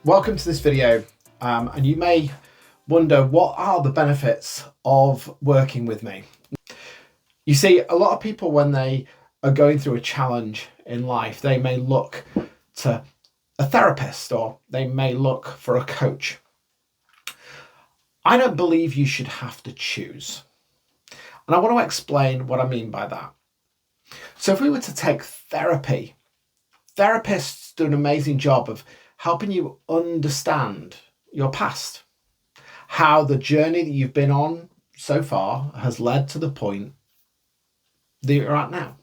Welcome to this video, and you may wonder, what are the benefits of working with me? You see, a lot of people, when they are going through a challenge in life, they may look to a therapist or they may look for a coach. I don't believe you should have to choose. And I want to explain what I mean by that. So if we were to take therapy, therapists do an amazing job of helping you understand your past, how the journey that you've been on so far has led to the point that you're at now.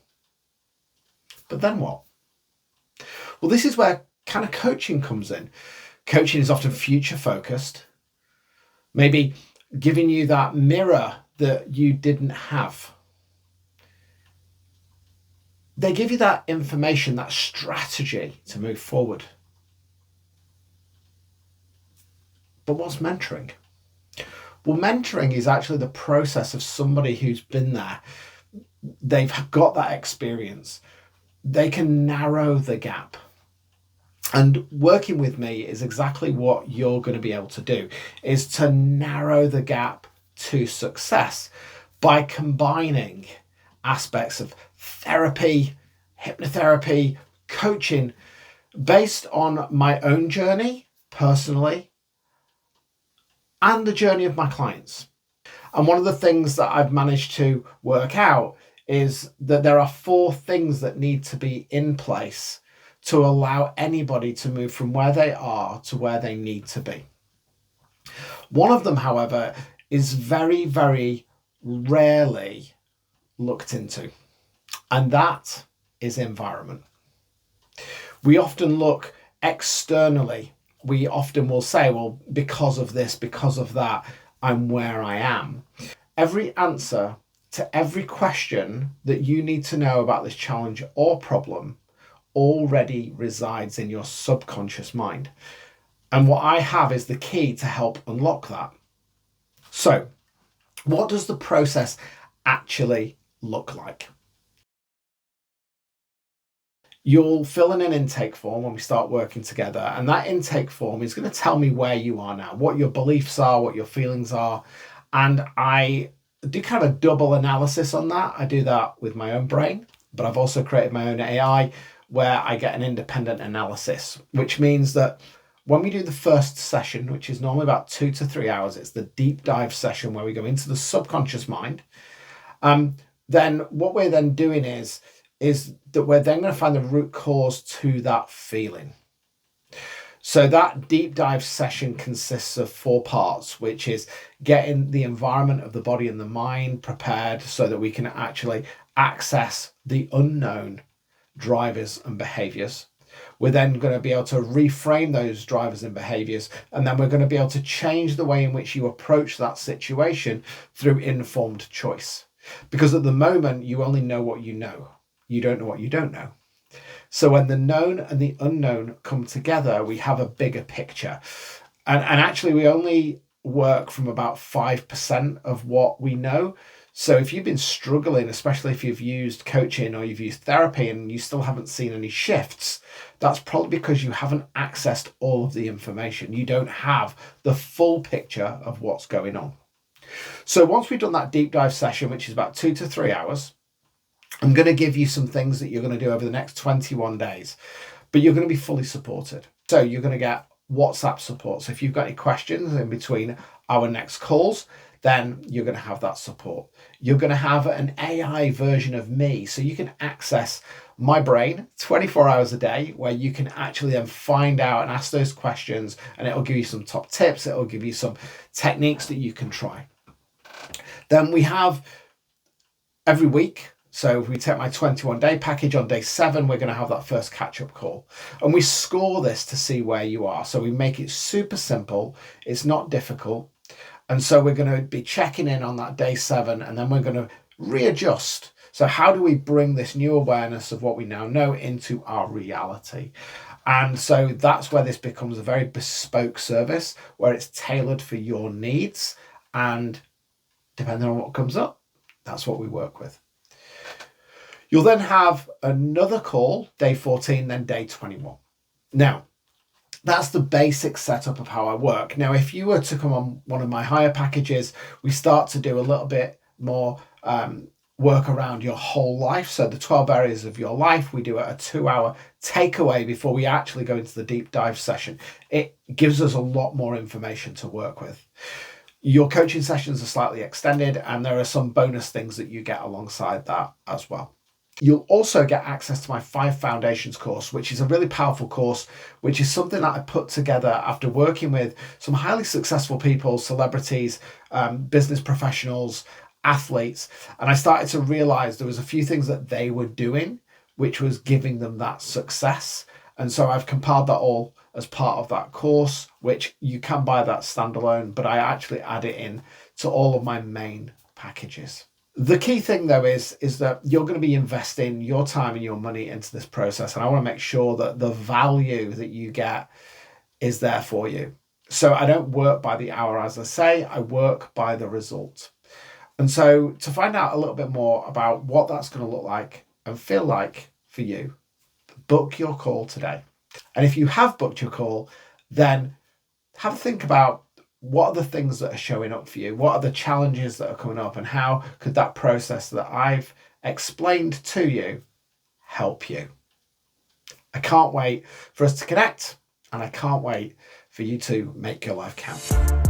But then what? Well, this is where kind of coaching comes in. Coaching is often future focused, maybe giving you that mirror that you didn't have. They give you that information, that strategy to move forward. But what's mentoring? Well, mentoring is actually the process of somebody who's been there. They've got that experience. They can narrow the gap. And working with me is exactly what you're going to be able to do, is to narrow the gap to success by combining aspects of therapy, hypnotherapy, coaching, based on my own journey personally and the journey of my clients. And one of the things that I've managed to work out is that there are 4 things that need to be in place to allow anybody to move from where they are to where they need to be. One of them, however, is very, very rarely looked into, and that is environment. We often look externally. We often will say, well, because of this, because of that, I'm where I am. Every answer to every question that you need to know about this challenge or problem already resides in your subconscious mind. And what I have is the key to help unlock that. So, what does the process actually look like? You'll fill in an intake form when we start working together, and that intake form is going to tell me where you are now, what your beliefs are, what your feelings are. And I do kind of a double analysis on that. I do that with my own brain, but I've also created my own AI where I get an independent analysis, which means that when we do the first session, which is normally about 2 to 3 hours, it's the deep dive session where we go into the subconscious mind. Then what we're then doing is that we're then going to find the root cause to that feeling. So that deep dive session consists of 4 parts, which is getting the environment of the body and the mind prepared so that we can actually access the unknown drivers and behaviors. We're then going to be able to reframe those drivers and behaviors, and then we're going to be able to change the way in which you approach that situation through informed choice. Because at the moment, you only know what you know. You don't know what you don't know. So when the known and the unknown come together, we have a bigger picture. And actually, we only work from about 5% of what we know. So if you've been struggling, especially if you've used coaching or you've used therapy and you still haven't seen any shifts, that's probably because you haven't accessed all of the information. You don't have the full picture of what's going on. So once we've done that deep dive session, which is about 2 to 3 hours, I'm going to give you some things that you're going to do over the next 21 days, but you're going to be fully supported. So you're going to get WhatsApp support. So if you've got any questions in between our next calls, then you're going to have that support. You're going to have an AI version of me, so you can access my brain 24 hours a day, where you can actually then find out and ask those questions, and it'll give you some top tips. It'll give you some techniques that you can try. Then we have every week. So if we take my 21-day package, on day 7, we're going to have that first catch-up call. And we score this to see where you are. So we make it super simple. It's not difficult. And so we're going to be checking in on that day 7, and then we're going to readjust. So how do we bring this new awareness of what we now know into our reality? And so that's where this becomes a very bespoke service, where it's tailored for your needs. And depending on what comes up, that's what we work with. You'll then have another call, day 14, then day 21. Now, That's the basic setup of how I work. Now, if you were to come on one of my higher packages, we start to do a little bit more work around your whole life. So the 12 areas of your life, we do a 2 hour takeaway before we actually go into the deep dive session. It gives us a lot more information to work with. Your coaching sessions are slightly extended, and there are some bonus things that you get alongside that as well. You'll also get access to my 5 Foundations course, which is a really powerful course, which is something that I put together after working with some highly successful people, celebrities, business professionals, athletes. And I started to realize there was a few things that they were doing, which was giving them that success. And so I've compiled that all as part of that course, which you can buy that standalone, but I actually add it in to all of my main packages. The key thing though is that you're going to be investing your time and your money into this process, and I want to make sure that the value that you get is there for you. So I don't work by the hour, as I say, I work by the result. And so to find out a little bit more about what that's going to look like and feel like for you, book your call today. And if you have booked your call, then have a think about what are the things that are showing up for you? What are the challenges that are coming up? And how could that process that I've explained to you help you? I can't wait for us to connect, and I can't wait for you to make your life count.